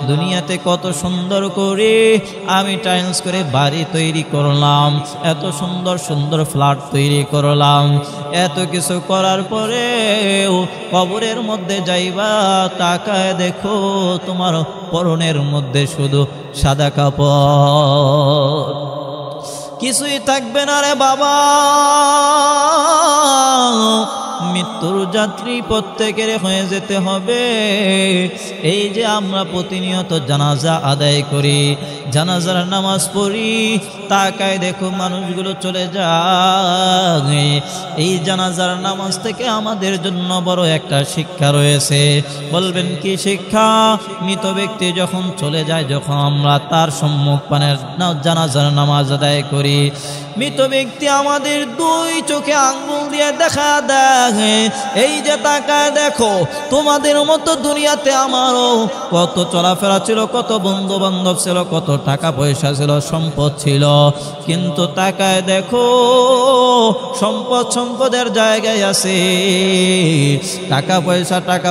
দুনিয়াতে কত সুন্দর করে আমি টাইলস করে বাড়ি তৈরি করলাম, এত সুন্দর সুন্দর ফ্ল্যাট তৈরি করলাম, এত কিছু করার পরেও কবরের মধ্যে যাইবা, তাকায় দেখো তোমার পরনের মধ্যে শুধু সাদা কাপড়, কিছুই থাকবে না রে বাবা। মৃত্যুর যাত্রী প্রত্যেকের হয়ে যেতে হবে। এই যে আমরা প্রতিনিয়ত জানাজা আদায় করি, জানাজার নামাজ পড়ি, তাকায় দেখো মানুষগুলো চলে যায়। এই জানাজার নামাজ থেকে আমাদের জন্য বড় একটা শিক্ষা রয়েছে। বলবেন কি শিক্ষা? মৃত ব্যক্তি যখন চলে যায়, যখন আমরা তার সম্মুখ পানে জানাজার নামাজ আদায় করি, মৃত ব্যক্তি আমাদের দুই চোখে আঙ্গুল দিয়ে দেখা দেয়, এই যে তাকায় দেখো তোমাদের মতো দুনিয়াতে আমারও কত চলাফেরা ছিল, কত বন্ধু বান্ধব ছিল, কত টাকা পয়সা ছিল, সম্পদ ছিল, কিন্তু তাকায় দেখো সম্পদ সম্পদের জায়গায় আছে, টাকা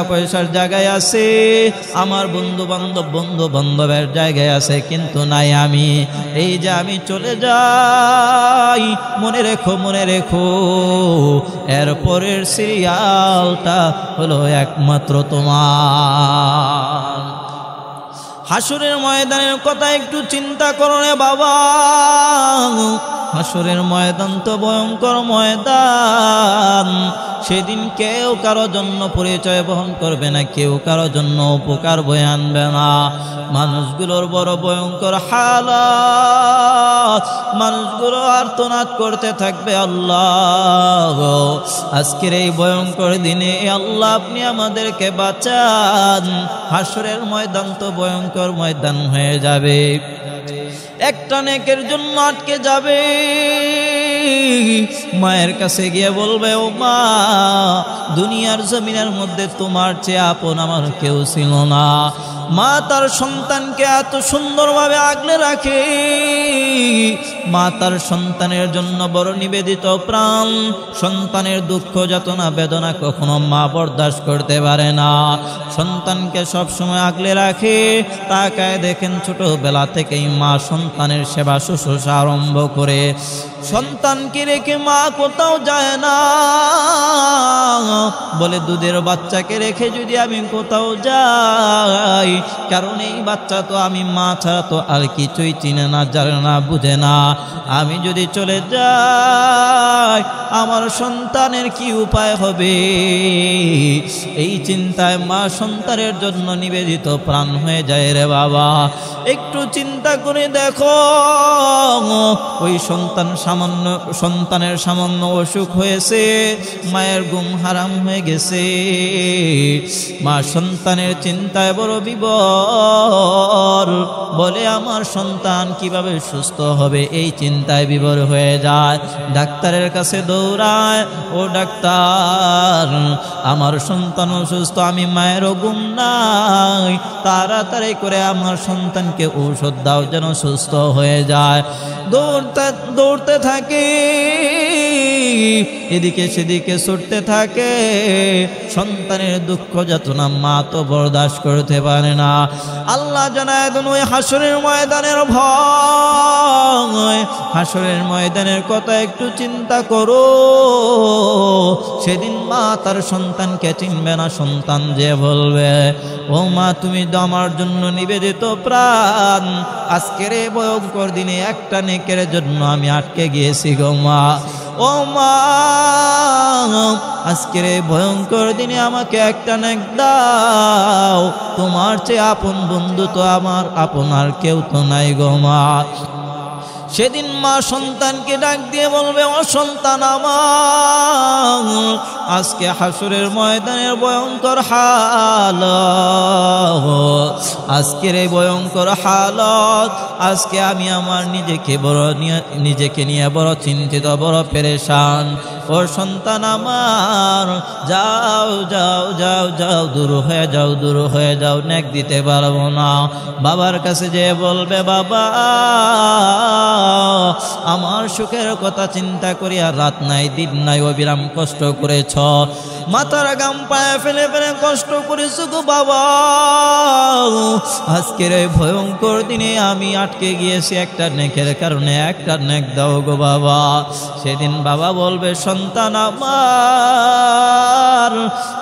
পয়সার জায়গায় আছে, আমার বন্ধু বান্ধবের জায়গায় আছে, কিন্তু নাই আমি। এই যে আমি চলে যাই, মনে রেখো এরপরের সিরিয়ালটা হলো একমাত্র তোমার। হাসরের ময়দানের কথা একটু চিন্তা করো রে বাবা। হাসরের ময়দান তো ভয়ঙ্কর ময়দান। সেদিন কেউ কারো জন্য পরিচয় বহন করবে না, কেউ কারো জন্য উপকার বয়ে আনবে না। মানুষগুলোর বড় ভয়ঙ্কর হালাত, মানুষগুলো আর্তনাদ করতে থাকবে, আল্লাহ আজকের এই ভয়ঙ্কর দিনে আল্লাহ আপনি আমাদেরকে বাঁচান। হাসরের ময়দান তো ভয়ঙ্কর ময়দান হয়ে যাবে, একটা নেকের জন্য আটকে যাবে। মায়ের কাছে গিয়ে বলবে, ও মা, দুনিয়ার জমিনের মধ্যে তোমার চেয়ে আপন আমার কেউ ছিল না। মা তার সন্তানকে এত সুন্দরভাবে আগলে রাখে, মা তার সন্তানের জন্য বড় নিবেদিত প্রাণ। সন্তানের দুঃখ যাতনা বেদনা কখনো মা বরদাস্ত করতে পারে না, সন্তানকে সবসময় আগলে রাখে। তাকায় দেখেন ছোটবেলা থেকেই মা সন্তানের সেবা শুশ্রূষা আরম্ভ করে। সন্তানকে রেখে মা কোথাও যায় না, বলে দুধের বাচ্চাকে রেখে যদি আমি কোথাও যাই, কারণ এই বাচ্চা তো আমি মা ছাড়া তো আর কিছুই চিনে না, জানে না, বুঝে না। আমি যদি চলে যাই আমার সন্তানের কি উপায় হবে? এই চিন্তায় মা সন্তানের জন্য নিবেদিত প্রাণ হয়ে যায় রে বাবা। একটু চিন্তা করে দেখো, ওই সন্তানের সামান্য অসুখ হয়েছে, মায়ের ঘুম হারাম হয়ে গেছে, মা সন্তানের চিন্তায় বড় বিভোর, বলে আমার সন্তান কিভাবে সুস্থ হবে এই চিন্তায় বিভোর হয়ে যায়। ডাক্তারের কাছে দৌড়ায়, ও ডাক্তার আমার সন্তান অসুস্থ, আমি মায়েরও ঘুম নাই, তাড়াতাড়ি করে আমার সন্তানকে ঔষধ দাও যেন সুস্থ হয়ে যায়। দৌড়তে থাকে, এদিকে সেদিকে ছুটতে থাকে। সন্তানের দুঃখ যাতনা মা তো বরদাস্ত করতে পারে না। আল্লাহ জানায় দেন ওই হাসরের ময়দানের ভয়, হাসরের ময়দানের কথা একটু চিন্তা করো। সেদিন মা তার সন্তানকে চিনবে না, সন্তান যে বলবে, ও মা তুমি তো আমার জন্য নিবেদিত প্রাণ, আজকের এই ভয়ঙ্কর দিনে একটা নেকের জন্য আমি আটকে গিয়েছি গো মা। ও মা, আজকের এই ভয়ঙ্কর দিনে আমাকে একটা নেক দাও, তোমার চেয়ে আপন বন্ধু তো আমার আপনার কেউ তো নাই গো মা। সেদিন মা সন্তানকে ডাক দিয়ে বলবে, ও সন্তান আমার, আজকে হাসরের ময়দানের ভয়ঙ্কর হালত, আজকের এই ভয়ঙ্কর হালত, আজকে আমি আমার নিজেকে নিয়ে বড় চিন্তিত, বড় পেরেশান। ও সন্তান আমার, যাও যাও যাও যাও, দূর হয়ে যাও, দূর হয়ে যাও, নেক দিতে পারবো না। বাবার কাছে যে বলবে, বাবা আমার সুখের কথা চিন্তা করি আর রাত নাই দিন নাই অবিরাম কষ্ট করেছ, মাথার গাম পায়ে ফেলে ফেলে কষ্ট করেছো গো বাবা। আজকের এই ভয়ঙ্কর দিনে আমি আটকে গিয়েছি একটা নেকের কারণে, একটা নেক দাও গো বাবা। সেদিন বাবা বলবে সন্তান আমার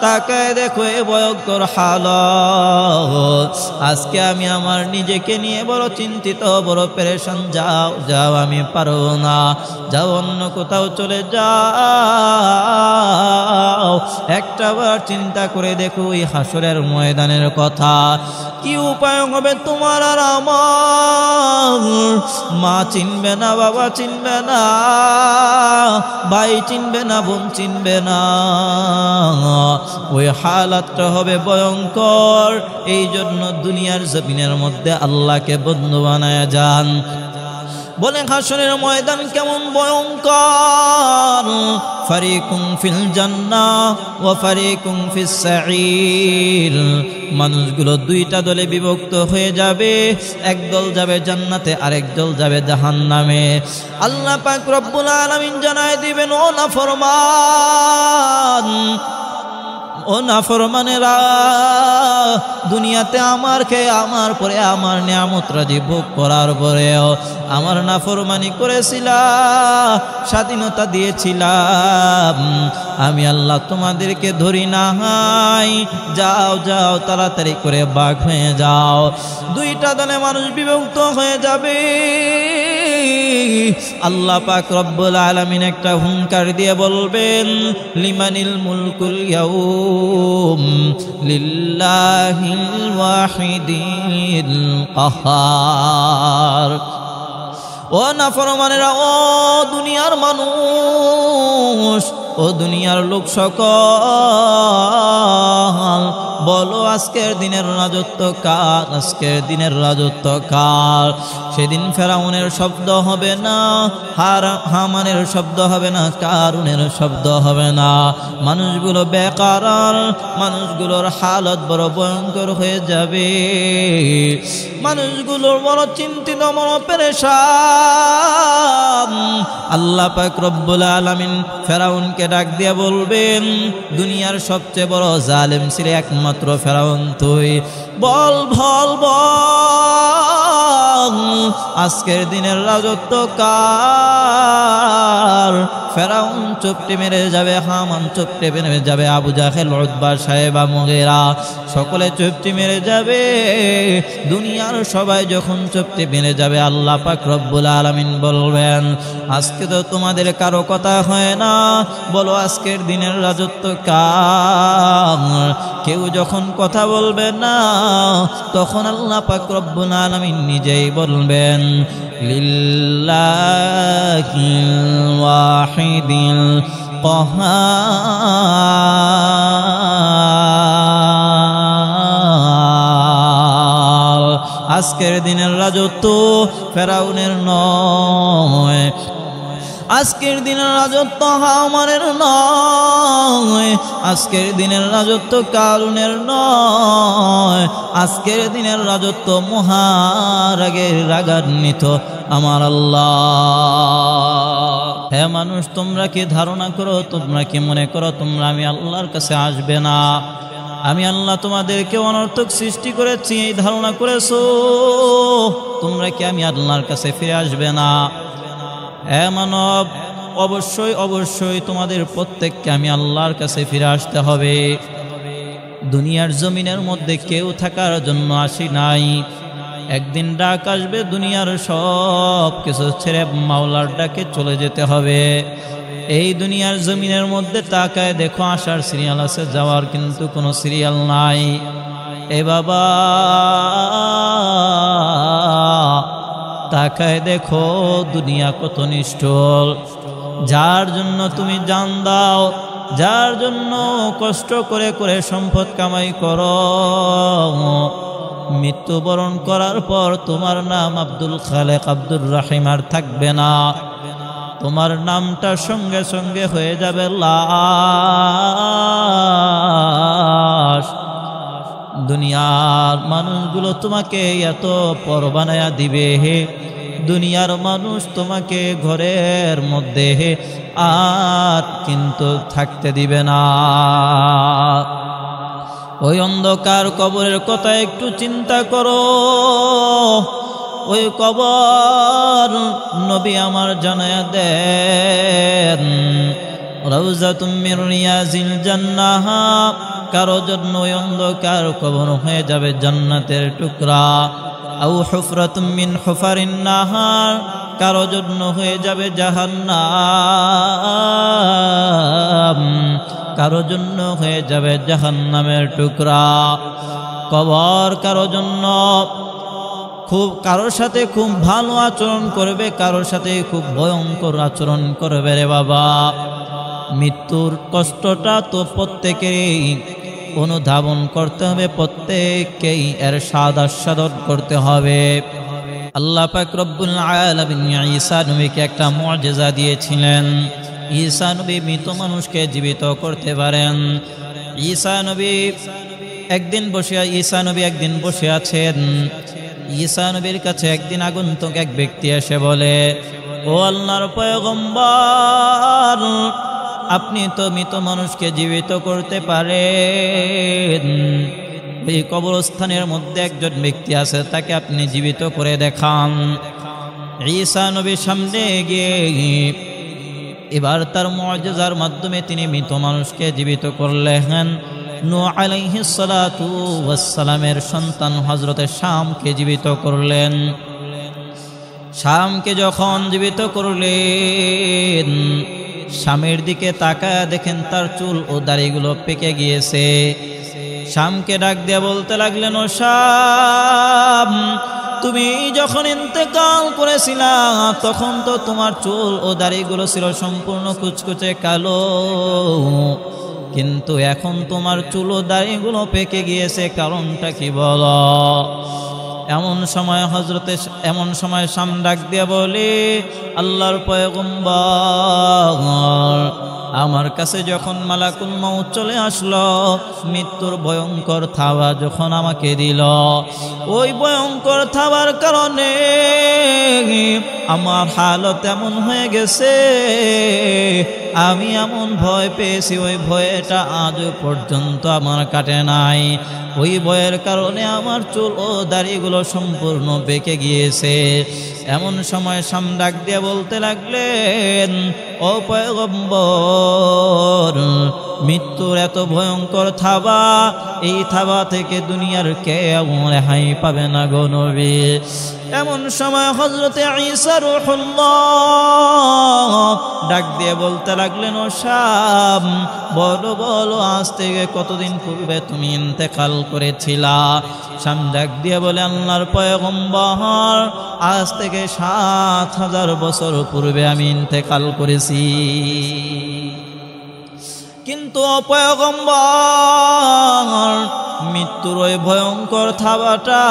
তাকায় দেখো এ ভয়ঙ্কর হালত। আজকে আমি আমার নিজেকে নিয়ে বড় চিন্তিত, বড় পেরেশান। যাও যাও, আমি পারবো না, যাও অন্য কোথাও চলে যাও। একটাবার চিন্তা করে দেখো এই হাসরের ময়দানের কথা। কি উপায় হবে তোমার আর আমার? মা চিনবে না, বাবা চিনবে না, ভাই চিনবে না, বোন চিনবে না। ওই হালাতটা হবে ভয়ঙ্কর। এই জন্য দুনিয়ার জমিনের মধ্যে আল্লাহকে বন্ধু বানায় যান। বলেন হাসরের ময়দান কেমন ভয়ঙ্কর। ফারিকুম ফিল জান্নাহ ওয়া ফারিকুম ফিস সাঈর। মানুষগুলো দুইটা দলে বিভক্ত হয়ে যাবে, একদল যাবে জান্নাতে, আরেক দল যাবে জাহান্নামে। আল্লাহ পাক রব্বুল আলামিন জানায় দিবেন, ও নাফরমান, ও নাফরমানেরা, দুনিয়াতে আমার খেয়ে আমার পরে আমার নিয়ামত রাজি ভোগ করার পরেও আমার নাফরমানি করেছিলাম, স্বাধীনতা দিয়েছিলাম। আমি আল্লাহ তোমাদেরকে ধরি নাই। যাও যাও, তাড়াতাড়ি করে বাগ হয়ে যাও। দুইটা দলে মানুষ বিভক্ত হয়ে যাবে। আল্লাহ পাক রব্বুল আলামিন একটা হুঙ্কার দিয়ে বলবেন, লিমানিল মুলকুল ইয়াউম লিল্লাহিল ওয়াহিদিল কাহার। ও নাফরমানেরা, ও দুনিয়ার মানুষ, ও দুনিয়ার লোক সকল, বলো আজকের দিনের রাজত্ব কার? আজকের দিনের রাজত্ব কার? সেদিন ফেরাউনের শব্দ হবে না, হামানের শব্দ হবে না, কারুনের শব্দ হবে না। মানুষগুলো বেকারার, মানুষগুলোর হালত বড় ভয়ঙ্কর হয়ে যাবে। মানুষগুলোর বড় চিন্তিত, বড় পেরেশান। আল্লাহ পাক রব্বুল আলামিন ফেরাউনকে ডাক দিয়ে বলবেন, দুনিয়ার সবচেয়ে বড় জালেম ছিলে একমাত্র ফেরাউন তুই। বল বল বল, আজকের দিনের রাজত্ব কার? ফেরাউন চুপটি মেরে যাবে, হামান চুপটি মেরে যাবে, আবু জাহেল, উতবা, সাহেবা, মুগীরা সকলে চুপটি মেরে যাবে। দুনিয়ার সবাই যখন চুপটি মেরে যাবে, আল্লাহ পাক রব্বুল আলামিন বলবেন, আজকে তো তোমাদের কারো কথা হয় না, বলো আজকের দিনের রাজত্ব কার? কেউ যখন কথা বলবে না, তখন আল্লাহ পাক রব্বুল আলামিন নিজেই বলবেন, লিল্লাহিল ওয়াহিদিল কাহার। আজকের দিনের রাজত্ব ফেরাউনের নয়, আজকের দিনের রাজত্ব হামানের নয়, আজকের দিনের রাজত্ব কারুনের নয়, আজকের দিনের রাজত্ব মহারাগের রাগান্বিত আমার আল্লাহ। হে মানুষ, তোমরা কি ধারণা করো, তোমরা কি মনে করো তোমরা আমি আল্লাহর কাছে আসবে না? আমি আল্লাহ তোমাদেরকে অনর্থক সৃষ্টি করেছি, এই ধারণা করেছো? তোমরা কি আমি আল্লাহর কাছে ফিরে আসবে না? হে মানব, অবশ্যই অবশ্যই তোমাদের প্রত্যেককে আমি আল্লাহর কাছে ফিরে আসতে হবে। দুনিয়ার জমিনের মধ্যে কেউ থাকার জন্য আসি নাই। একদিন ডাক আসবে, দুনিয়ার সব কিছু ছেড়ে মাওলার ডাকে চলে যেতে হবে। এই দুনিয়ার জমিনের মধ্যে তাকায় দেখো, আসার সিরিয়াল আছে, যাওয়ার কিন্তু কোনো সিরিয়াল নাই। এ বাবা, তাকায় দেখো দুনিয়া কত নিষ্ঠুর। যার জন্য তুমি জান দাও, যার জন্য কষ্ট করে করে সম্পদ কামাই করো, মৃত্যুবরণ করার পর তোমার নাম আব্দুল খালেক, আব্দুর রহিম আর থাকবে না। তোমার নামটা সঙ্গে সঙ্গে হয়ে যাবে লাশ। দুনিয়ার মানুষগুলো তোমাকে এত পর বানায়া দিবে, দুনিয়ার মানুষ তোমাকে ঘরের মধ্যে আর কিন্তু থাকতে দিবে না। ওই অন্ধকার কবরের কথা একটু চিন্তা করো। ওই কবর নবী আমার জানায়া দেন রাউযাতুম মির রিয়াজিল জান্নাহ, কারো জন্য ওই অন্ধকার কবর হয়ে যাবে জান্নাতের টুকরা। আও হুফরাতুম মিন হুফারিন নাহার, কারো জন্য হয়ে যাবে জাহান্নাম, কারো জন্য হয়ে যাবে জাহান্নামের টুকরা। কবর কারো জন্য কারোর সাথে খুব ভালো আচরণ করবে, কারোর সাথে খুব ভয়ঙ্কর আচরণ করবে রে বাবা। মৃত্যুর কষ্টটা তো প্রত্যেকেই অনুধাবন করতে হবে, প্রত্যেককেই এর স্বাদ আস্বাদন করতে হবে। আল্লাহ পাক রব্বুল আলামিন ঈসা নবীকে একটা মুআজিজা দিয়েছিলেন। ঈসা নবী মৃত মানুষকে জীবিত করতে পারেন। ঈসা নবী একদিন বসে আছেন। ঈসা নবীর কাছে একদিন আগন্তুক এক ব্যক্তি এসে বলে, ও আল্লাহর পয়গম্বর, আপনি তো মৃত মানুষকে জীবিত করতে পারেন, এই কবরস্থানের মধ্যে একজন ব্যক্তি আছে, তাকে আপনি জীবিত করে দেখান। ঈসা নবীর সামনে গিয়ে এবার তার মুআজিজার মাধ্যমে তিনি মৃত মানুষকে জীবিত করলেন। নূহ আলাইহিস সালাতু ওয়াস সালামের সন্তান হযরতে শামকে জীবিত করলেন। শামকে যখন জীবিত করলেন, শামের দিকে তাকায় দেখেন তার চুল ও দাড়িগুলো পেকে গিয়েছে। শামকে ডাক দিয়ে বলতে লাগলেন, ও শাম, তুমি যখন ইন্তেকাল করেছিলা তখন তো তোমার চুল ও দাড়িগুলো ছিল সম্পূর্ণ কুচকুচে কালো, কিন্তু এখন তোমার চুল ও দাড়িগুলো পেকে গিয়েছে, কারণটা কি বলো? এমন সময় শাম ডাক দিয়ে বলে, আল্লাহর পয়গম্বর, আমার কাছে যখন মালাকুল মউত চলে আসলো, মৃত্যুর ভয়ঙ্কর থাবা যখন আমাকে দিল, ওই ভয়ঙ্কর থাবার কারণে আমার হালত এমন হয়ে গেছে, আমি এমন ভয় পেয়েছি, ওই ভয়টা আজ পর্যন্ত আমার কাটে নাই। ওই ভয়ের কারণে আমার চুল ও দাড়িগুলো সম্পূর্ণ বেঁকে গিয়েছে। এমন সময় শাম ডাক দিয়ে বলতে লাগলেন, ও পয়গম্বর, মৃত্যুর এত ভয়ঙ্কর থাবা, এই থাবা থেকে দুনিয়ার কেউ রেহাই পাবে না গো নবী। এমন সময় হযরতে ঈসা রূহুল্লাহ ডাক দিয়ে বলতে লাগলেন, ও শাম, বলো বলো, আজ থেকে কতদিন পূর্বে তুমি ইন্তেকাল করেছিলা? শাম ডাক দিয়ে বলে, আল্লাহর পয়গম্বর, আজ থেকে ৭,০০০ বছর পূর্বে আমি ইন্তেকাল করেছি। কিন্তু পয়গম্বর, মৃত্যুর ওই ভয়ঙ্কর থাবাটা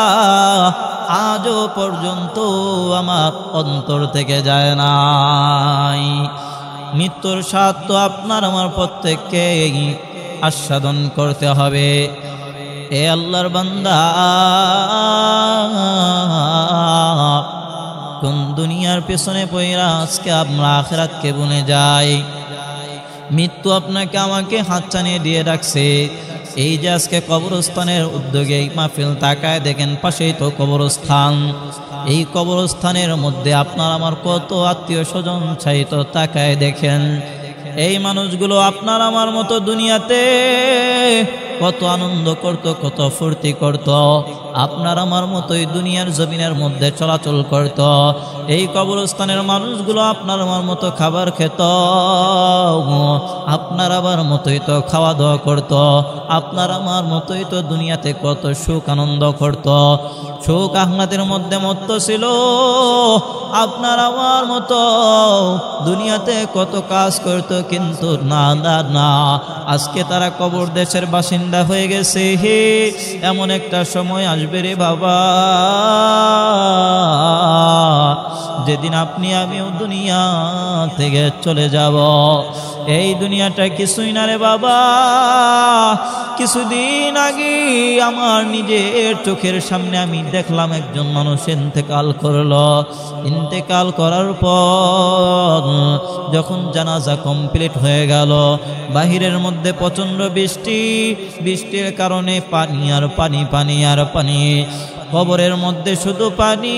আজও পর্যন্ত আমার অন্তর থেকে যায় নাই। মৃত্যুর স্বাদ তো আপনার আমার প্রত্যেককে আস্বাদন করতে হবে। এ আল্লাহর বান্দা, কোন দুনিয়ার পেছনে পইরা আজকে আমরা আখিরাতকে ভুলে যাই। মৃত্যু আপনাকে আমাকে হাতছানিয়ে দিয়ে রাখছে। এই যে আজকে কবরস্থানের উদ্যোগে এই মাহফিল, তাকায় দেখেন পাশেই তো কবরস্থান। এই কবরস্থানের মধ্যে আপনার আমার কত আত্মীয় স্বজন চাইতো, তাকায় দেখেন এই মানুষগুলো আপনার আমার মতো দুনিয়াতে কত আনন্দ করত, কত ফুর্তি করত, আপনার আমার মতোই দুনিয়ার জমিনের মধ্যে চলাচল করত। এই কবরস্থানের মানুষগুলো আপনার আমার মতো খাবার খেত, আপনার আবার মতোই তো খাওয়া দাওয়া করত, আপনার আমার মতোই তো দুনিয়াতে কত সুখ আনন্দ করত, সুখ আহ্লাদের মধ্যে মত্ত ছিল। আপনার আমার মতো দুনিয়াতে কত কাজ করত, কিন্তু না না না, আজকে তারা কবর দেশের বাসিন্দা হয়ে গেছে। হে, এমন একটা সময় আসবে রে বাবা, যেদিন আপনি আমিও দুনিয়া থেকে চলে যাব। এই দুনিয়াটা কিছুই না রে বাবা। কিছুদিন আগে আমার নিজের চোখের সামনে আমি দেখলাম একজন মানুষ ইন্তেকাল করলো। ইন্তেকাল করার পর যখন জানাজা কমপ্লিট হয়ে গেল, বাহিরের মধ্যে প্রচণ্ড বৃষ্টি, বৃষ্টির কারণে পানি আর পানি, পানি আর পানি, কবরের মধ্যে শুধু পানি,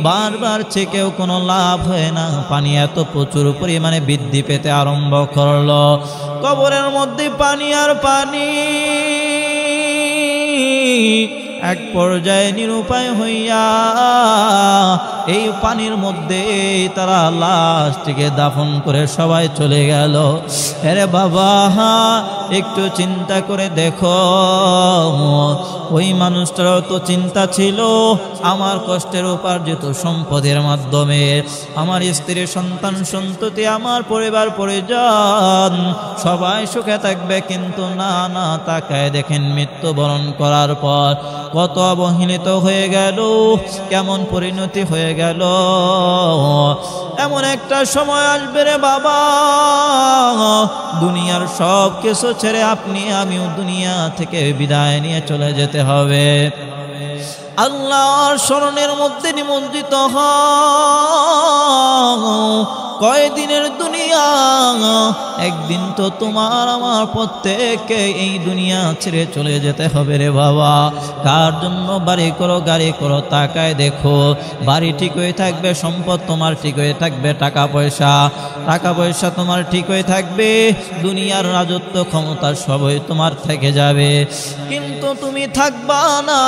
বারবার চেকেও কোনো লাভ হয় না। পানি এত প্রচুর পরিমাণে বৃদ্ধি পেতে আরম্ভ করলো। কবরের মধ্যে পানি আর পানি, এক পর্যায়ে নিরুপায় হইয়া এই পানির মধ্যে তারা লাশটিকে দাফন করে সবাই চলে গেল। আরে বাবা, একটু চিন্তা করে দেখো, ওই মানুষটারও তো চিন্তা ছিল আমার কষ্টের উপার্জিত সম্পদের মাধ্যমে আমার স্ত্রী, সন্তান, সন্ততি, আমার পরিবার পরিজন সবাই সুখে থাকবে। কিন্তু না না, তাকায় দেখেন মৃত্যুবরণ করার পর কত অবহেলিত হয়ে গেল, কেমন পরিণতি হয়ে গেল। এমন একটা সময় আসবে রে বাবা, দুনিয়ার সব কিছু ছেড়ে আপনি আমিও দুনিয়া থেকে বিদায় নিয়ে চলে যেতে হবে। আল্লাহর শরণের মধ্যে নিমন্ত্রিত হও। কয়দিনের দুনিয়া, একদিন তো তোমার আমার প্রত্যেককে এই দুনিয়া ছেড়ে চলে যেতে হবে রে বাবা। কার জন্য বাড়ি করো, গাড়ি করো, তাকায় দেখো, বাড়ি ঠিক হয়ে থাকবে, সম্পদ তোমার ঠিক হয়ে থাকবে, টাকা পয়সা তোমার ঠিক হয়ে থাকবে, দুনিয়ার রাজত্ব ক্ষমতা সবই তোমার থেকে যাবে। কিন্তু তুমি থাকবা না,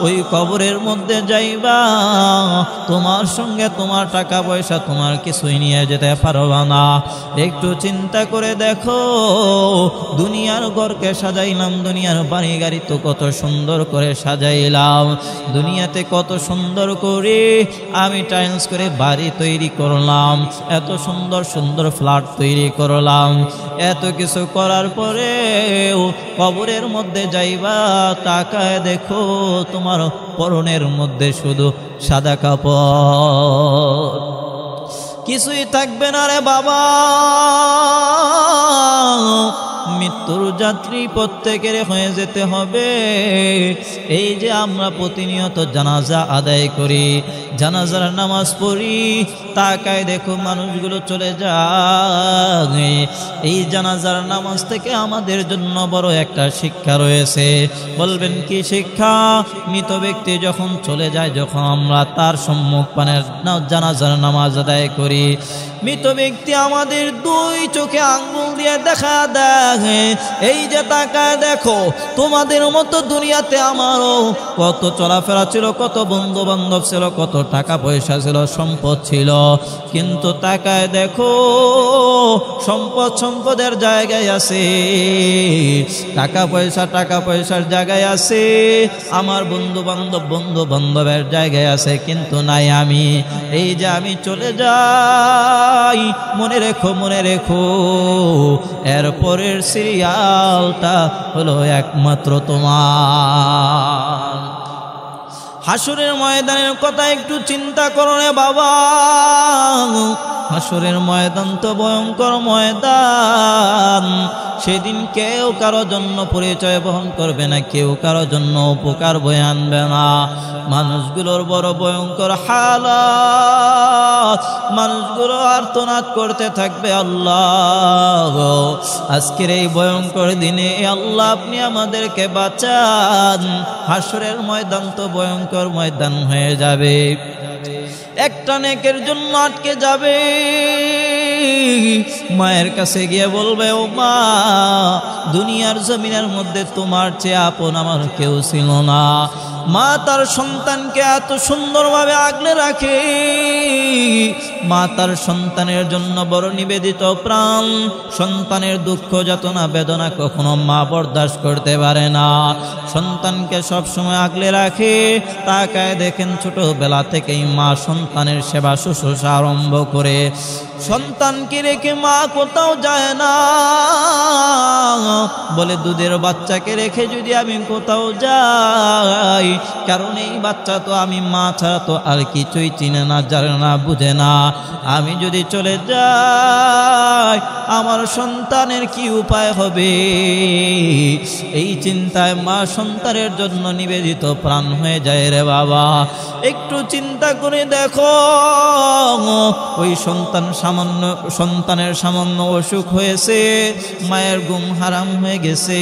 ওই কবরের মধ্যে যাইবা, তোমার সঙ্গে তোমার টাকা পয়সা তোমার কিছুই নিয়ে যেতে পারবা না। একটু চিন্তা করে দেখো, দুনিয়ার ঘরকে সাজাইলাম, দুনিয়ার বাড়ি গাড়ি তো কত সুন্দর করে সাজাইলাম, দুনিয়াতে কত সুন্দর করে আমি টাইলস করে বাড়ি তৈরি করলাম, এত সুন্দর সুন্দর ফ্ল্যাট তৈরি করলাম। এত কিছু করার পরেও কবরের মধ্যে যাইবা, তাকায় দেখো তোমার পরনের মধ্যে শুধু সাদা কাপড়, কিছুই থাকবে না রে বাবা। মৃত্যুর যাত্রী প্রত্যেকের হয়ে যেতে হবে। এই যে আমরা প্রতিনিয়ত জানাজা আদায় করি, জানাজার নামাজ পড়ি, তাকায় দেখো মানুষগুলো চলে যায়। এই জানাজার নামাজ থেকে আমাদের জন্য বড় একটা শিক্ষা রয়েছে। বলবেন কি শিক্ষা? মৃত ব্যক্তি যখন চলে যায়, যখন আমরা তার সম্মুখপানে জানাজার নামাজ আদায় করি, মৃত ব্যক্তি আমাদের দুই চোখে আঙ্গুল দিয়ে দেখা দেয়, এই যে তাকায় দেখো তোমাদের মতো দুনিয়াতে আমারও কত চলাফেরা ছিল, কত বন্ধু বান্ধব ছিল, কত টাকা পয়সা ছিল, সম্পদ ছিল, কিন্তু তাকায় দেখো সম্পদ সম্পদের জায়গায় আছে, টাকা পয়সার জায়গায় আছে, আমার বন্ধু বান্ধবের জায়গায় আছে, কিন্তু নাই আমি। এই যে আমি চলে যাই, মনে রেখো এরপরের সিরিয়ালটা হলো একমাত্র তোমার। হাসরের ময়দানের কথা একটু চিন্তা করো রে বাবা। হাসরের ময়দান তো ভয়ঙ্কর ময়দান। সেদিন কেউ কারো জন্য পরিচয় বহন করবে না, কেউ কারো জন্য উপকার বয়ে আনবে না। মানুষগুলোর বড় ভয়ঙ্কর হালাত, মানুষগুলো আর্তনাদ করতে থাকবে, আল্লাহ আজকের এই ভয়ঙ্কর দিনে আল্লাহ আপনি আমাদেরকে বাঁচান। হাসরের ময়দান তো ভয়ঙ্কর ময়দান হয়ে যাবে, একটা নেকের জন্য আটকে যাবে। মায়ের কাছে গিয়ে বলবে, ও মা, দুনিয়ার জমিনের মধ্যে তোমার চেয়ে আপন আমার কেউ ছিল না। মা তার সন্তানকে এত সুন্দরভাবে আগলে রাখে, মা তার সন্তানের জন্য বড় নিবেদিত প্রাণ। সন্তানের দুঃখ যাতনা বেদনা কখনো মা বরদাস্ত করতে পারে না, সন্তানকে সবসময় আগলে রাখে। তাকায় দেখেন ছোটবেলা থেকেই মা সন্তানের সেবা শুশ্রূষা আরম্ভ করে সন্তানকে রেখে মা কোথাও যায় না, বলে দুধের বাচ্চাকে রেখে যদি আমি কোথাও যাই, কারণ এই বাচ্চা তো আমি মা ছাড়া তো আর কিছুই চিনে না, জানে না, বুঝে না। আমি যদি চলে যাই আমার সন্তানের কি উপায় হবে, এই চিন্তায় মা সন্তানের জন্য নিবেদিত প্রাণ হয়ে যায় রে বাবা। একটু চিন্তা করে দেখো, ওই সন্তানের সামান্য অসুখ হয়েছে, মায়ের ঘুম হারাম হয়ে গেছে,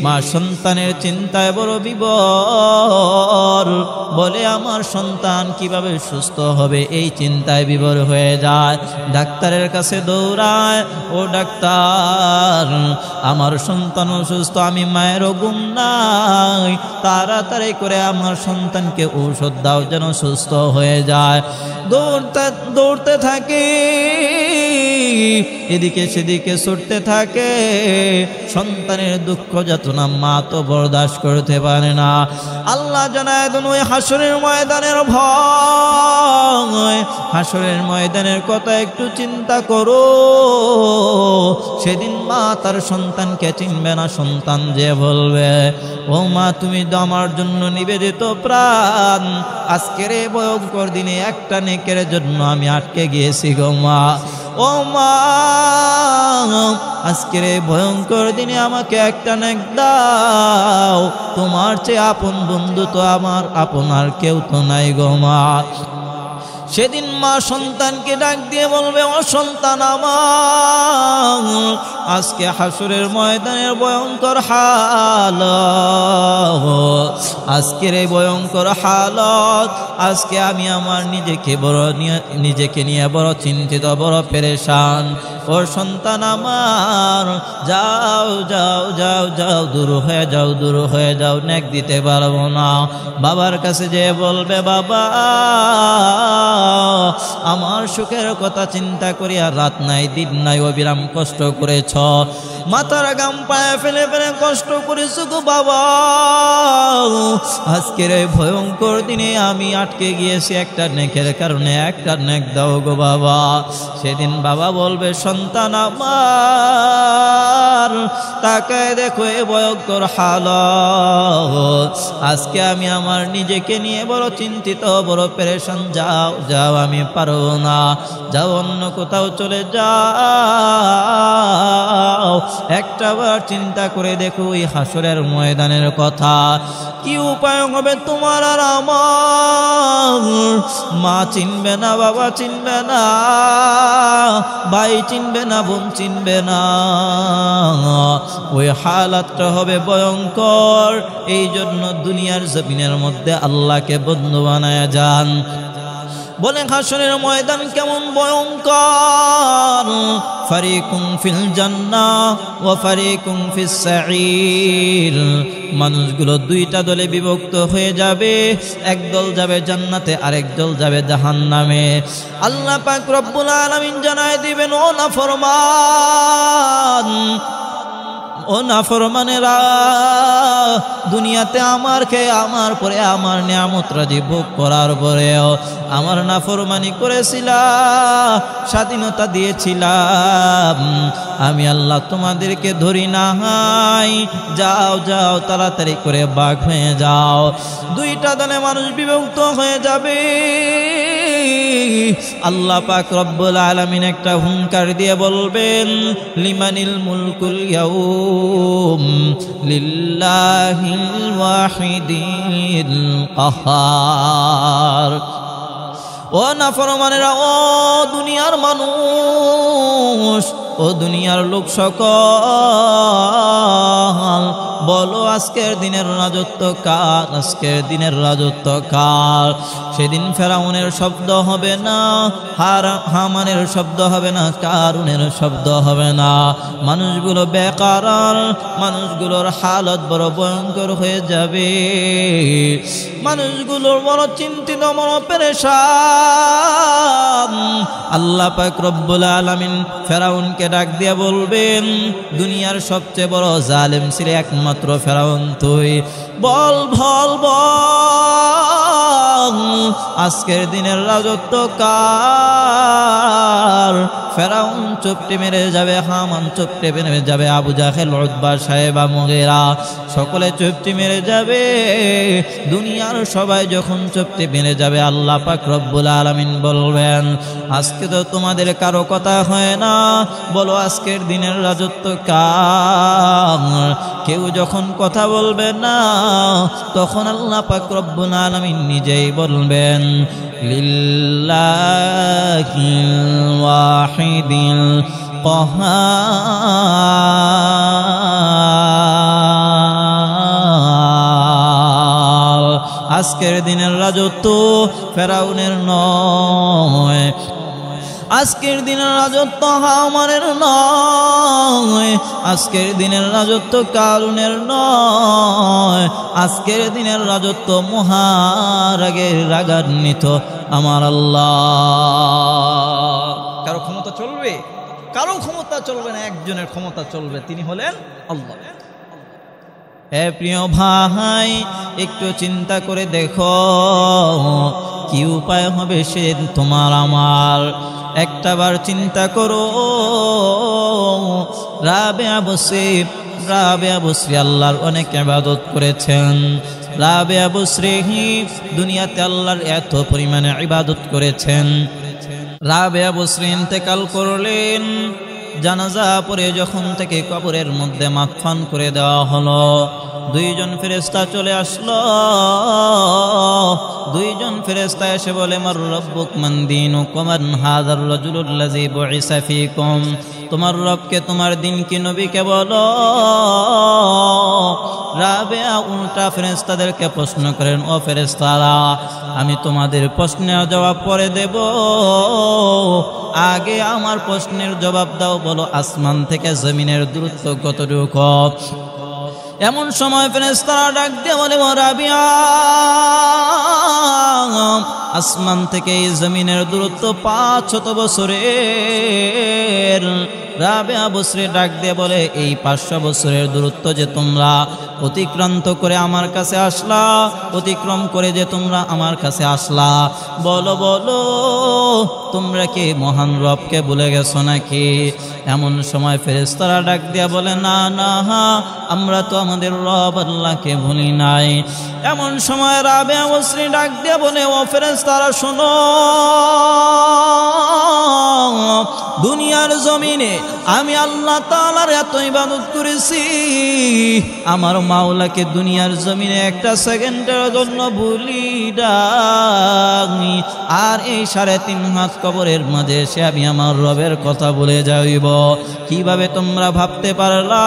মা সন্তানের চিন্তায় বড় বিভোর, বলে আমার সন্তান কিভাবে সুস্থ হবে এই চিন্তায় বিভোর হয়ে যায়। ডাক্তারের কাছে দৌড়ায়, ও ডাক্তার আমার সন্তান অসুস্থ, আমি মায়েরও ঘুম নাই, তাড়াতাড়ি করে আমার সন্তানকে ঔষধ দাও যেন সুস্থ হয়ে যায়। দৌড়তে থাকে, এদিকে সেদিকে ছুটতে থাকে, সন্তানের দুঃখ যাতনা মা তো বরদাস্ত করতে পারে না। আল্লাহ জানায় দেন ওই হাসরের ময়দানের ভয়, হাসরের ময়দানের কথা একটু চিন্তা করো। সেদিন মা তার সন্তানকে চিনবে না, সন্তান যে বলবে, ও মা তুমি তো আমার জন্য নিবেদিত প্রাণ, আজকের এই ভয়ঙ্কর দিনে একটা নেকের জন্য আমি আটকে গিয়েছি গো মা। ও মা আজকের এই ভয়ঙ্কর দিনে আমাকে একটা নেক দাও, তোমার চেয়ে আপন বন্ধু তো আমার আপন আর কেউ তো নাই গো মা। সেদিন মা সন্তানকে ডাক দিয়ে বলবে, ও সন্তান আমার, আজকে হাসরের ময়দানের ভয়ঙ্কর হালত, আজকের এই ভয়ঙ্কর হালত, আজকে আমি আমার নিজেকে নিয়ে বড় চিন্তিত, বড় পেরেশান। ও সন্তান আমার, যাও যাও যাও যাও, দূর হয়ে যাও, দূর হয়ে যাও, নেক দিতে পারবো না। বাবার কাছে যে বলবে, বাবা আমার সুখের কথা চিন্তা করি আর রাত নাই দিন নাই অবিরাম কষ্ট করেছ, মাথার গাম পায়ে ফেলে ফেলে কষ্ট করেছো গো বাবা, আজকের এই ভয়ঙ্কর দিনে আমি আটকে গিয়েছি একটা নেকের কারণে, একটা নেক দাও গো বাবা। সেদিন বাবা বলবে, সন্তান আমার তাকায় দেখো এ ভয়ঙ্কর হালত, আজকে আমি আমার নিজেকে নিয়ে বড় চিন্তিত, বড় পেরেশান, যাও যাও আমি পারবো না, যাও অন্য কোথাও চলে যাও। একটাবার চিন্তা করে দেখো এই হাসরের ময়দানের কথা, কি উপায় হবে তোমার আর আমার? মা চিনবে না, বাবা চিনবে না, ভাই চিনবে না, বোন চিনবে না, ওই হালাতটা হবে ভয়ঙ্কর। এই জন্য দুনিয়ার জমিনের মধ্যে আল্লাহকে বন্ধু বানায় যান। বলেন হাসরের ময়দান কেমন ভয়ঙ্কর, ফারিকুম ফিল জান্নাহ ওয়া ফারিকুম ফিস সাঈর, মানুষগুলো দুইটা দলে বিভক্ত হয়ে যাবে, এক দল যাবে জান্নাতে, আরেক দল যাবে জাহান্নামে। আল্লাহ পাক রব্বুল আলামিন জানায় দিবেন, ও নাফরমান, ও নাফরমানেরা, দুনিয়াতে আমার খেয়ে আমার পরে আমার নিয়ামত রাজি ভোগ করার পরেও আমার নাফরমানি করেছিলাম, স্বাধীনতা দিয়েছিলাম, আমি আল্লাহ তোমাদেরকে ধরি না, হাই যাও যাও তাড়াতাড়ি করে বাঘ হয়ে যাও। দুইটা দলে মানুষ বিভক্ত হয়ে যাবে। আল্লাহ পাক রব্বুল আলামিন একটা হুঙ্কার দিয়ে বলবেন, লিমানিল মুলকুল ইয়াউম লিল্লাহিল ওয়াহিদিল কাহার। ও নাফরমানেরা, ও দুনিয়ার মানুষ, ও দুনিয়ার লোক সকল, বলো আজকের দিনের রাজত্ব কার, আজকের দিনের রাজত্ব কার? সেদিন ফেরাউনের শব্দ হবে না, হামানের শব্দ হবে না, কারুনের শব্দ হবে না, মানুষগুলো বেকারার, মানুষগুলোর হালত বড় ভয়ঙ্কর হয়ে যাবে, মানুষগুলোর বড় চিন্তিত, বড় পেরেশান। আল্লাহ পাক রব্বুল আলামিন ফেরাউনকে ডাক দিয়ে বলবেন, দুনিয়ার সবচেয়ে বড় জালেম ছিল একমাত্র ফেরাউন তুই, বল বল বল আজকের দিনের রাজত্ব কার? ফেরাউন চুপটি মেরে যাবে, হামান চুপটি মেরে যাবে, আবু জাহেল, উতবা, সাহেবা, মুগীরা সকলে চুপটি মেরে যাবে। দুনিয়ার সবাই যখন চুপটি মেরে যাবে, আল্লাহ পাক রব্বুল আলামিন বলবেন, আজকে তো তোমাদের কারো কথা হয় না, বলো আজকের দিনের রাজত্ব কার? কেউ যখন কথা বলবে না, তখন আল্লাহ পাক রব্বুল আলামিন নিজেই বলবেন, লিল্লাহিল ওয়াহিদিল কাহ্হার। আজকের দিনের রাজত্ব ফেরাউনের নয়, আজকের দিনের রাজত্ব হামানের নয়, আজকের দিনের রাজত্ব কারুনের নয়, আজকের দিনের রাজত্ব মহারাগের রাগান্বিত আমার আল্লাহ। কারো ক্ষমতা চলবে? কারো ক্ষমতা চলবে না, একজনের ক্ষমতা চলবে, তিনি হলেন আল্লাহ। হে প্রিয় ভাই, একটু চিন্তা করে দেখো কি উপায় হবে সে তোমার আমার। একটাবার চিন্তা করো, রাবেয়া বসরি আল্লাহর অনেক ইবাদত করেছেন। রাবেয়া বসরি দুনিয়াতে আল্লাহর এত পরিমাণে ইবাদত করেছেন। রাবেয়া বসরি ইন্তেকাল করলেন, জানাজা পড়ে যখন থেকে কবরের মধ্যে মাদফান করে দেওয়া হলো, দুইজন ফেরেশতা চলে আসলো। দুইজন ফেরেশতা এসে বলে, মার রব্বুক মান দীনুকুম মান হাযার রাজুলুল্লাযী বুইসা ফীকুম, তোমার রবকে, তোমার দিন কি, নবীকে বলো। রাবেয়া উল্টা ফেরেশতাদেরকে প্রশ্ন করেন, ও ফেরেশতারা, আমি তোমাদের প্রশ্নের জবাব পরে দেব, আগে আমার প্রশ্নের জবাব দাও, বলো আসমান থেকে জমিনের দূরত্ব কতটুকু? এমন সময় ফেরেশতারা ডাক দিয়ে বলে, ও রাবিয়া, আসমান থেকে এই জমিনের দূরত্ব 500 বছরের। রাবেয়া বসরি ডাক দিয়ে বলে, এই 500 বছরের দূরত্ব যে তোমরা অতিক্রান্ত করে আমার কাছে আসলা, অতিক্রম করে যে তোমরা আমার কাছে আসলা, বলো বলো তোমরা কি মহান রবকে ভুলে গেছো নাকি? এমন সময় ফেরেশতারা ডাক দিয়া বলে, না না, আমরা তো আমাদের রব আল্লাহকে ভুলি নাই। এমন সময় রাবেয়া বসরি ডাক দিয়া বলে, ও ফেরেশতারা শোনো, দুনিয়ার জমিনে আমি আল্লাহ তাআলার এত ইবাদত করেছি, আমার মাওলাকে দুনিয়ার জমিনে একটা সেকেন্ডের জন্য ভুলি নাই। আর এই 3.5 হাত কবরের মাঝে এসে আমি আমার রবের কথা বলে যাইব? কিভাবে তোমরা ভাবতে পারলা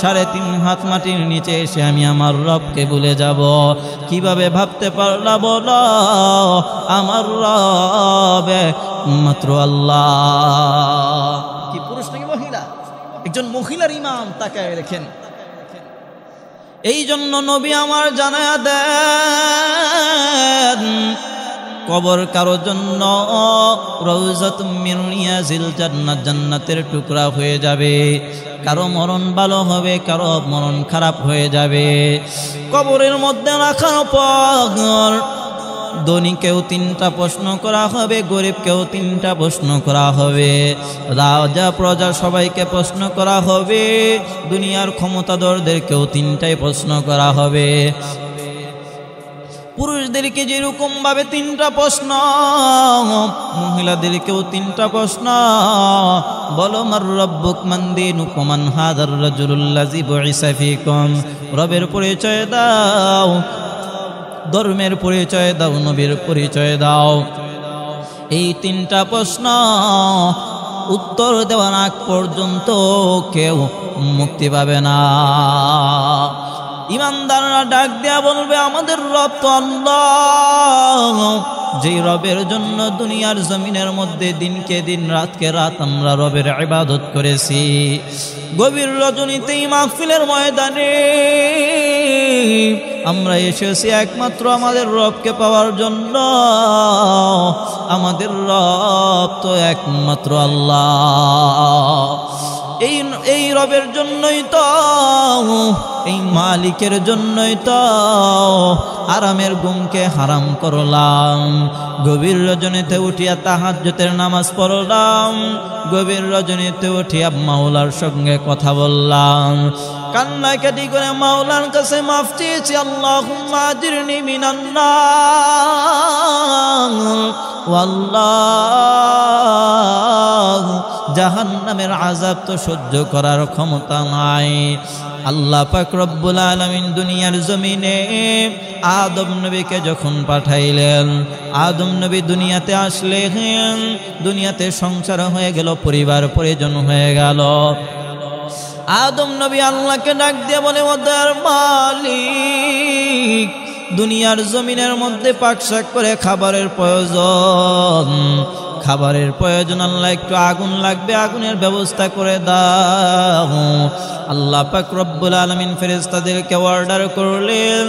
3.5 হাত মাটির নিচে এসে আমি আমার রবকে ভুলে যাব? কিভাবে ভাবতে পারলা বলো? আমার রব মাত্র আল্লাহ। কি পুরুষ নাকি মহিলা? একজন মহিলার ইমাম, তাকায় দেখেন। এই জন্য নবী আমার জানায়া দেন, কবর কারো জন্য রওজাতুম মিন রিয়াজিল জান্নাত, জান্নাতের টুকরা হয়ে যাবে। কারো মরণ ভালো হবে, কারো মরণ খারাপ হয়ে যাবে। কবরের মধ্যে রাখার পর ধনীকেও 3টা প্রশ্ন করা হবে, গরিবকেও 3টা প্রশ্ন করা হবে, রাজা প্রজা সবাইকে প্রশ্ন করা হবে, দুনিয়ার ক্ষমতাধরদেরকেও 3টাই প্রশ্ন করা হবে। পুরুষদেরকে যেরকম ভাবে 3টা প্রশ্ন, মহিলাদেরকেও 3টা প্রশ্ন। বলো, মার রব্বুক মান দীনুকুম মান হাযার রাজুলুল্লাযী বুইসা ফীকুম, রবের পরিচয় দাও, ধর্মের পরিচয় দাও, নবীর পরিচয় দাও। এই 3টা প্রশ্ন উত্তর দেওয়ার আগ পর্যন্ত কেউ মুক্তি পাবে না। ইমানদাররা ডাক দেয়া বলবে, আমাদের রব তো আল্লাহ, যেই রবের জন্য দুনিয়ার জমিনের মধ্যে দিনকে দিন, রাতকে রাত আমরা রবের ইবাদত করেছি। গভীর রজনীতে মাহফিলের ময়দানে আমরা এসেছি একমাত্র আমাদের রবকে পাওয়ার জন্য। আমাদের রব তো একমাত্র আল্লাহ। এই রবের জন্যই তো, এই মালিকের জন্যই তো আরামের ঘুমকে হারাম করলাম, গভীর রজনীতে উঠিয়া তাহাজ্জুদের নামাজ পড়লাম, গভীর রজনীতে উঠিয়া মাওলার সঙ্গে কথা বললাম, কান্নাকাটি করে মাওলার কাছে মাফ চেয়েছি। আল্লাহুম্মা আজিরনি মিনান নার, ওয়াল্লাহ জাহান্নামের আযাব তো সহ্য করার ক্ষমতা নাই। আল্লাহ পাক রব্বুল আলামিন দুনিয়ার জমিনে আদম নবীকে যখন পাঠাইলেন, আদম নবী দুনিয়াতে আসলেন, দুনিয়াতে সংসার হয়ে গেল, পরিবার পরিজন হয়ে গেল। আদম নবী আল্লাহকে ডাক দিয়ে বলে, ও দয়ার মালিক, দুনিয়ার জমিনের মধ্যে পাকশাক করে খাবারের প্রয়োজন, খাবারের প্রয়োজন, আল্লাহ একটু আগুন লাগবে, আগুনের ব্যবস্থা করে দাও। আল্লাহ পাক রব্বুল আলামিন ফেরেশতাদেরকে অর্ডার করলেন,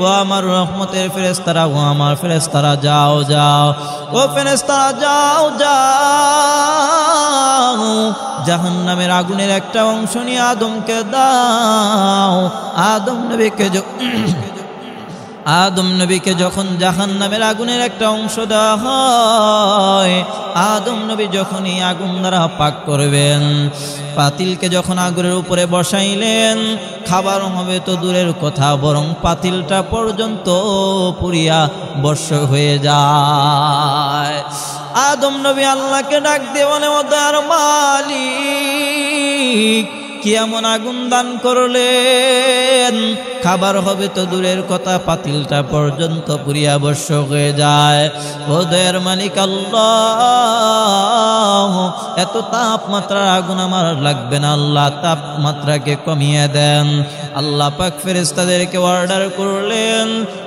ও আমার রহমতের ফেরেশতারা, ও আমার ফেরেশতারা, যাও যাও, ও ফেরেশতারা যাও যাও, জাহান্নামের আগুনের একটা অংশ নিয়ে আদমকে দাও। আদম নবীকে যখন জাহান্নামের আগুনের একটা অংশ দেওয়া হয়, আদম নবী যখন এই আগুন দ্বারা পাক করবেন, পাতিলকে যখন আগুনের উপরে বসাইলেন, খাবার হবে তো দূরের কথা, বরং পাতিলটা পর্যন্ত পুড়িয়া বর্ষ হয়ে যায়। আদম নবী আল্লাহকে ডাক দিয়ে বলে, ও দয়ার মালিক, কি এমন আগুন দান করলেন, খাবার হবে তো দূরের কথা, পাতিলটা পর্যন্ত পুড়িয়া বর্ষ হয়ে যায়। ও দয়ার মালিক আল্লাহ, এত তাপমাত্রার আগুন আমার লাগবে না, আল্লাহ তাপমাত্রাকে কমিয়ে দেন। আল্লাহ পাক ফেরেশতাদেরকে অর্ডার করলেন,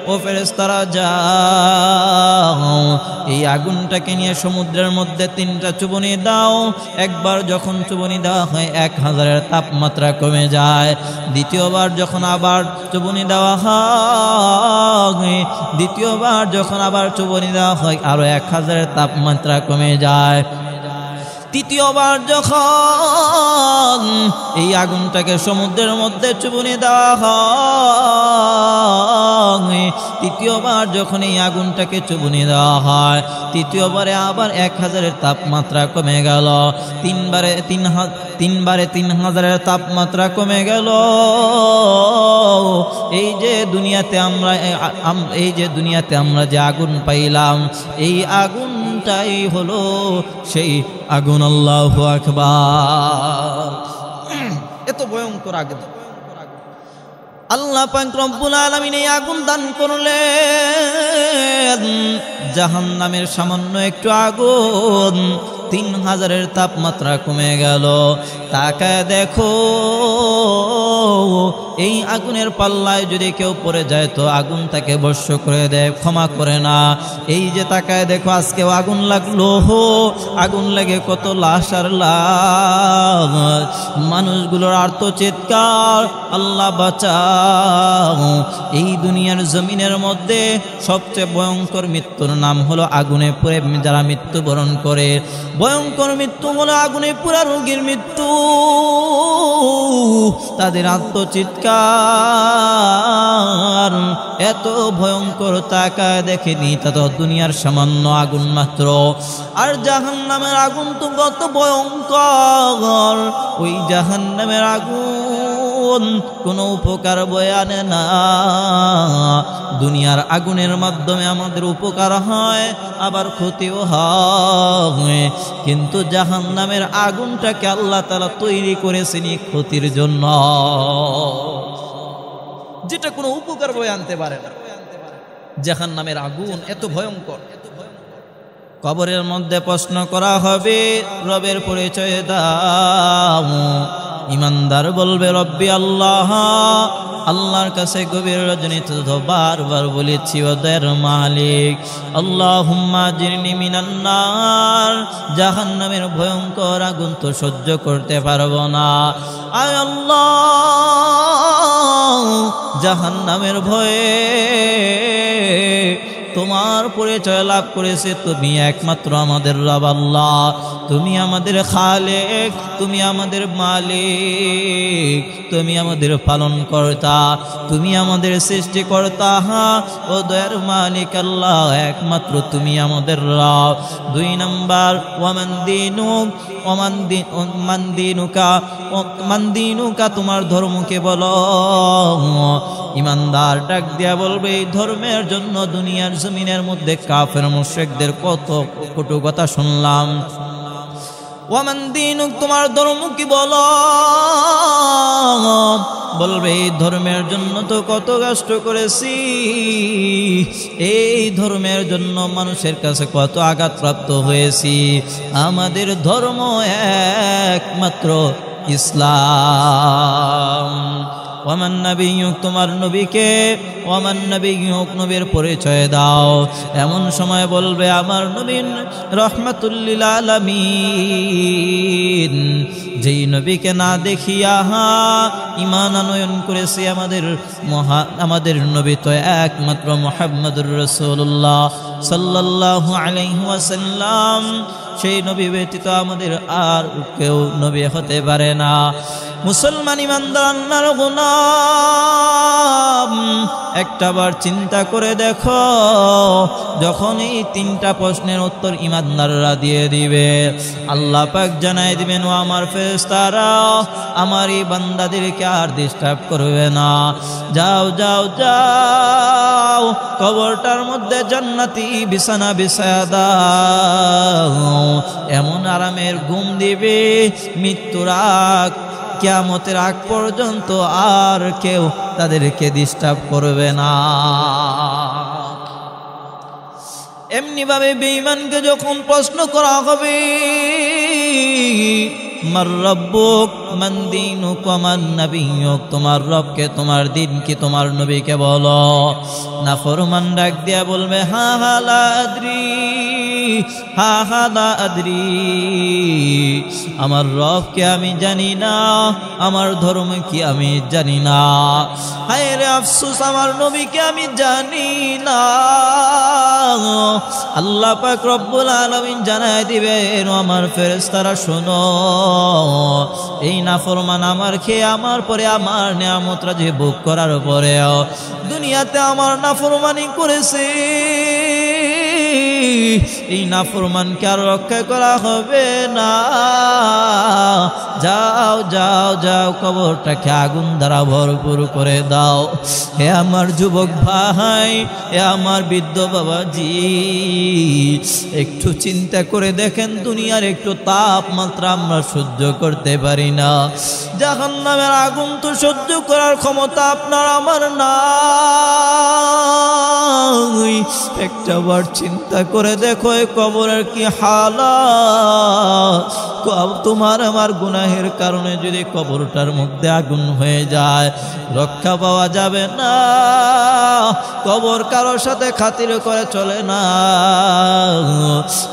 ও ফেরেশতারা যাও, এই আগুনটাকে নিয়ে সমুদ্রের মধ্যে 3টা চুবনি দাও। একবার যখন চুবনি দেওয়া হয় 1000-এর তাপমাত্রা কমে যায়। দ্বিতীয়বার যখন আবার চুবনি দেওয়া হয়, দ্বিতীয়বার যখন আবার চুবনি দেওয়া হয়, আরো 1000-এর তাপমাত্রা কমে যায়। তৃতীয়বার যখন এই আগুনটাকে সমুদ্রের মধ্যে চুবনি দেওয়া হয়, তৃতীয়বার যখন এই আগুনটাকে চুবনি দেওয়া হয়, তৃতীয়বারে আবার 1000-এর তাপমাত্রা কমে গেল। তিনবারে 3000-এর তাপমাত্রা কমে গেল। এই যে দুনিয়াতে আমরা যে আগুন পাইলাম, এই আগুনটাই হলো সেই আগুন। আল্লাহু আকবার, এত ভয়ঙ্কর আগুন। আল্লাহ পাক রব্বুল আলামিন এই আগুন দান করলেন, জাহান্নামের সামান্য একটু আগুন, 3000-এর তাপমাত্রা কমে গেল। তাকায় দেখো, এই আগুনের পাল্লায় যদি কেউ পড়ে যায় তো আগুন তাকে বর্ষ করে দেয়, ক্ষমা করে না। এই যে তাকায় দেখো, আজকেও আগুন লাগলো, আগুন লেগে কত লাশ আর লাশ, মানুষগুলোর আর্তচিৎকার, আল্লাহ বাঁচাও। এই দুনিয়ার জমিনের মধ্যে সবচেয়ে ভয়ঙ্কর মৃত্যুর নাম হলো আগুনে পুড়ে যারা মৃত্যুবরণ করে। ভয়ঙ্কর মৃত্যু হলো আগুনে পুরা রোগীর মৃত্যু। তাদের আত্মচিৎকার এত ভয়ঙ্কর, তাকায় দেখেনি তা তো দুনিয়ার সামান্য আগুন মাত্র। আর জাহান্নামের আগুন তো কত ভয়ঙ্কর। ওই জাহান্নামের আগুন কোনো উপকার বয়ে আনে না। দুনিয়ার আগুনের মাধ্যমে আমাদের উপকার হয়, আবার ক্ষতিও হয়, কিন্তু জাহান্নামের আগুনটাকে আল্লাহ তাআলা তৈরি করেছেন ক্ষতির জন্য, যেটা কোনো উপকার বয়ে আনতে পারে না। জাহান্নামের আগুন এত ভয়ঙ্কর। কবরের মধ্যে প্রশ্ন করা হবে, রবের পরিচয় দাও। ইমানদার বলবে রব্বি আল্লাহ। আল্লাহর কাছে গভীর রজনীতে তো বারবার বলেছি, ওদের মালিক আল্লাহুম্মা জিরনি মিনান নার, জাহান্নামের ভয়ঙ্কর আগুন তো সহ্য করতে পারবো না। আয় আল্লাহ, জাহান্নামের ভয়ে তোমার পরিচয় লাভ করেছে তুমি একমাত্র আমাদের রব আল্লাহ, তুমি আমাদের খালেক, তুমি আমাদের মালিক, তুমি আমাদের পালনকর্তা, তুমি আমাদের সৃষ্টিকর্তা। ও দয়ার মালিক আল্লাহ, একমাত্র তুমি আমাদের রব। 2 নম্বর মান দিনুকা, তোমার ধর্মকে বলো। ইমানদার ডাক দিয়া বলবে, এই ধর্মের জন্য দুনিয়ার জমিনের মধ্যে কাফের মুশরিকদের কত কটু কথা শুনলাম। ওয়ামান দিনুক, তোমার ধর্ম কি বলো। বলবে এই ধর্মের জন্য তো কত কষ্ট করেছি, এই ধর্মের জন্য মানুষের কাছে কত আঘাতপ্রাপ্ত হয়েছি। আমাদের ধর্ম একমাত্র ইসলাম। ওয়ামান নবিয়্যুক, তোমার নবীকে। ওয়ামান নবিয়্যুক, নবীর পরিচয় দাও। এমন সময় বলবে আমার নবী রাহমাতুল লিল আলামিন, যেই নবীকে না দেখিয়া ঈমান আনয়ন করেছি আমাদের নবী তো একমাত্র মুহাম্মদুর রাসূলুল্লাহ সাল্লাল্লাহু আলাইহি ওয়াসাল্লাম। সেই নবী ব্যতীত আমাদের আর কেউ নবী হতে পারে না। মুসলমান ইমানদার আল্লাহর গোলাম, একটাবার চিন্তা করে দেখো, যখন এই 3টা প্রশ্নের উত্তর ইমানদাররা দিয়ে দিবে, আল্লাহ পাক জানাই দিবেন, ও আমার ফেরেশতারা আমার এই বান্দাদেরকে আর ডিস্টার্ব করবে না। যাও যাও যাও, কবরটার মধ্যে জান্নাতি বিছানা বিছায়া দাও, এমন আরামের ঘুম দিবে মৃত্যুর আগ কিয়ামতের আগ পর্যন্ত আর কেউ তাদেরকে ডিস্টার্ব করবে না। এমনি ভাবে বেঈমানকে যখন প্রশ্ন করা হবে, মার রব্বুক মান দীনুক ওয়া মান নাবিয়্যুক, তোমার রবকে, তোমার দিন কি, তোমার নবীকে বলো। নাফরমান ডাক দিয়া বলবে, হা হা লা আদরি, হা হা লা আদরি, আমার রবকে আমি জানি না, আমার ধর্ম কি আমি জানি না। হায় রে আফসোস, আমার নবীকে আমি জানি না। আল্লাহ পাক রব্বুল আলামিন জানায় দিবেন, আমার ফেরেশতারা শোনো, এই নাফরমান আমার খেয়ে আমার পরে আমার নিয়ামতরা যে ভোগ করার পরেও দুনিয়াতে আমার নাফরমানি করেছে, এই নাফরমানকে আর রক্ষা করা হবে না। যাও যাও যাও, কবরটাকে আগুন দ্বারা ভরপুর করে দাও। হে আমার যুবক ভাই, হে আমার বৃদ্ধ বাবাজি, একটু চিন্তা করে দেখেন, দুনিয়ার একটু তাপমাত্রা আমরা সহ্য করতে পারি না, জাহান্নামের আগুন তো সহ্য করার ক্ষমতা আপনার আমার না। একটাবার চিন্তা করে দেখো, কবরের কি হালাত। তোমার আমার গুনাহের কারণে যদি কবরটার মধ্যে আগুন হয়ে যায়, রক্ষা পাওয়া যাবে না। কবর কারোর সাথে খাতির করে চলে না,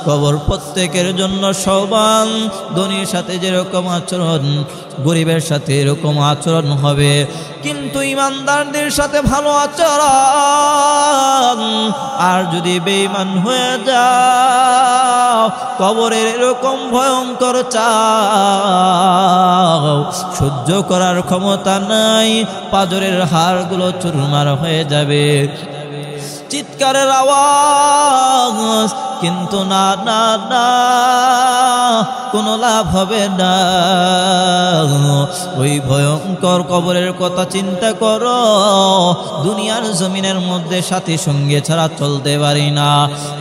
কবর প্রত্যেকের জন্য সমান। ধনীর সাথে যেরকম আচরণ, গরিবের সাথে এরকম আচরণ হবে, কিন্তু ইমানদারদের সাথে ভালো আচরণ। আর যদি বেঈমান হয়ে যাও, কবরের এরকম ভয়ঙ্কর চাও সহ্য করার ক্ষমতা নাই, পাঁজরের হাড়গুলো চুরমার হয়ে যাবে, চিৎকারের আওয়াজ, কিন্তু না না না, কোনো লাভ হবে না। ওই ভয়ঙ্কর কবরের কথা চিন্তা করো। দুনিয়ার জমিনের মধ্যে সাথী সঙ্গে ছাড়া চলতে পারি না।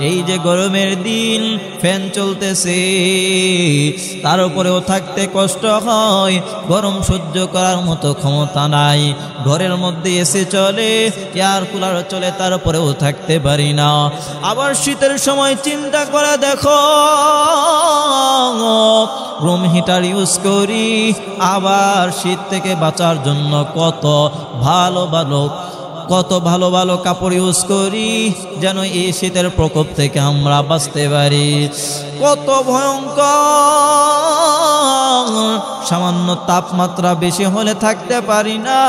এই যে গরমের দিন, ফ্যান চলতেছে, তার উপরেও থাকতে কষ্ট হয়, গরম সহ্য করার মতো ক্ষমতা নাই। ঘরের মধ্যে এসি চলে, এয়ার কুলার চলে, তার উপরেও থাকতে পারি না। আবার শীতের সময় চিন্তা করে দেখো, রুম হিটার ইউজ করি, আবার শীত থেকে বাঁচার জন্য কত ভালো ভালো কাপড় ইউজ করি, যেন এই শীতের প্রকোপ থেকে আমরা বাঁচতে পারি। কত ভয়ঙ্কর, সামান্য তাপমাত্রা বেশি হলে থাকতে পারি না,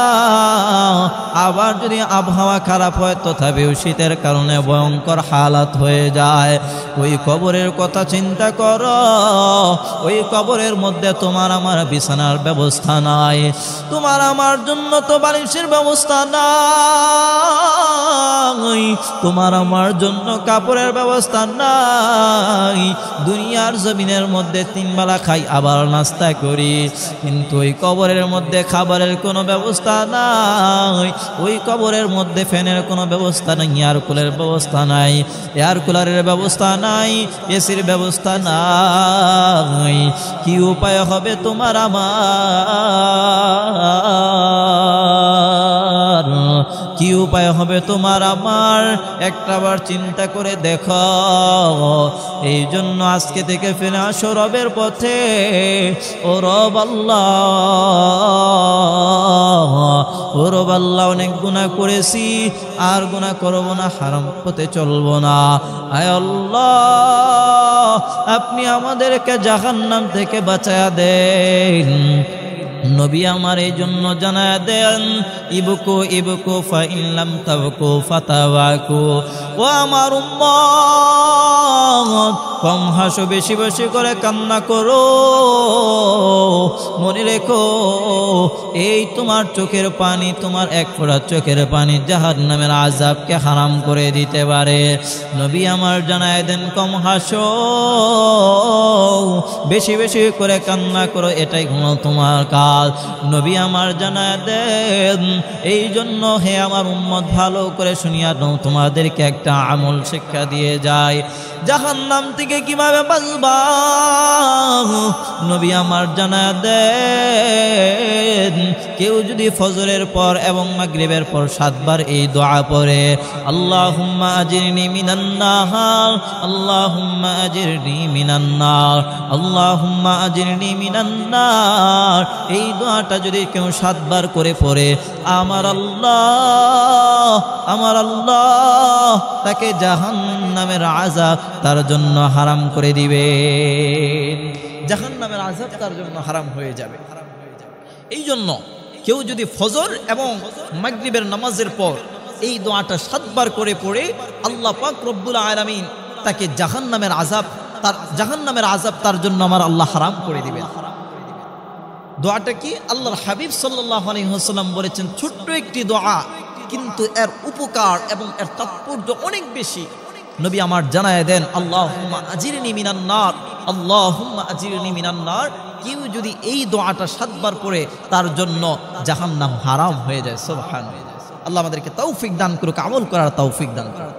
আবার যদি আবহাওয়া খারাপ হয় তথাপিও শীতের কারণে ভয়ঙ্কর হালাত হয়ে যায়। ওই কবরের কথা চিন্তা করো, ওই কবরের মধ্যে তোমার আমার বিছানার ব্যবস্থা নাই, তোমার আমার জন্য তো বালিশের ব্যবস্থা নাই, তোমার আমার জন্য কাপড়ের ব্যবস্থা নাই। দুনিয়ার জমিনের মধ্যে 3 বেলা খাই আবার নাস্তা করি, কিন্তু ওই কবরের মধ্যে খাবারের কোনো ব্যবস্থা নাই, ওই কবরের মধ্যে ফ্যানের কোনো ব্যবস্থা নাই, এয়ার কুলারের ব্যবস্থা নাই, এয়ার কুলারের ব্যবস্থা নাই, এসির ব্যবস্থা নাই। কি উপায় হবে তোমার আমার, কি উপায় হবে তোমার আমার, একটাবার চিন্তা করে দেখো। এই জন্য আজকে থেকে ফিরে আসো রবের পথে। ও রব আল্লাহ, ও রব আল্লাহ, অনেক গুনাহ করেছি, আর গুনাহ করব না, হারাম পথে চলবো না। আয় আল্লাহ, আপনি আমাদেরকে জাহান্নাম থেকে বাঁচায়া দেন। নবী আমার এই জন্য জানায়া দেন, ইবকু ইবকু ফাইন লাম তাবকু ফাতাওয়াকু। ও আমার উম্মত, কম হাসো, বেশি বেশি করে কান্না করো। মনে রেখো, এই তোমার চোখের পানি, তোমার এক ফোঁটা চোখের পানি জাহান্নামের আযাবকে হারাম করে দিতে পারে। নবী আমার জানায় দেন, কম হাসো, বেশি বেশি করে কান্না করো, এটাই হলো তোমার কাজ। নবী আমার জানায় দেন, এই জন্য হে আমার উম্মত, ভালো করে শুনিয়া নাও, তোমাদেরকে একটা আমল শিক্ষা দিয়ে যায়, জাহান্নাম থেকে কিভাবে বাঁচবা। নবী আমার জানায় দেন, কেউ যদি ফজরের পর এবং মাগরিবের পর 7 বার এই দোয়া পড়ে, আল্লাহুম্মা আজিরনি মিনান নার, আল্লাহুম্মা আজিরনি মিনান নার, আল্লাহুম্মা আজিরনি মিনান নার, এই দোয়াটা যদি কেউ 7 বার করে পড়ে, আমার আল্লাহ তাকে জাহান্নামের আযাব তার জন্য হারাম করে দিবেন, জাহান্নামের আযাব তার জন্য হারাম হয়ে যাবে। এই জন্য কেউ যদি ফজর এবং মাগরিবের নামাজের পর এই দোয়াটা 7 বার করে পড়ে, আল্লাহ পাক রব্বুল আলামিন তাকে জাহান্নামের আযাব তার জন্য আমার আল্লাহ হারাম করে দিবেন। দোয়াটা কি? আল্লাহর হাবিব সাল্লাল্লাহু আলাইহি ওয়াসাল্লাম বলেছেন, ছোট্ট একটি দোয়া, কিন্তু এর উপকার এবং এর তাৎপর্য অনেক বেশি। নবী আমার জানায় দেন, আল্লাহুম্মা আজিরনি মিনান নার, আল্লাহুম্মা আজিরনি মিনান নার। কেউ যদি এই দোয়াটা 7 বার পড়ে, তার জন্য জাহান্নাম হারাম হয়ে যায়। সুবহানাল্লাহ। আল্লাহ আমাদেরকে তৌফিক দান করুক, আমল করার তৌফিক দান করুক।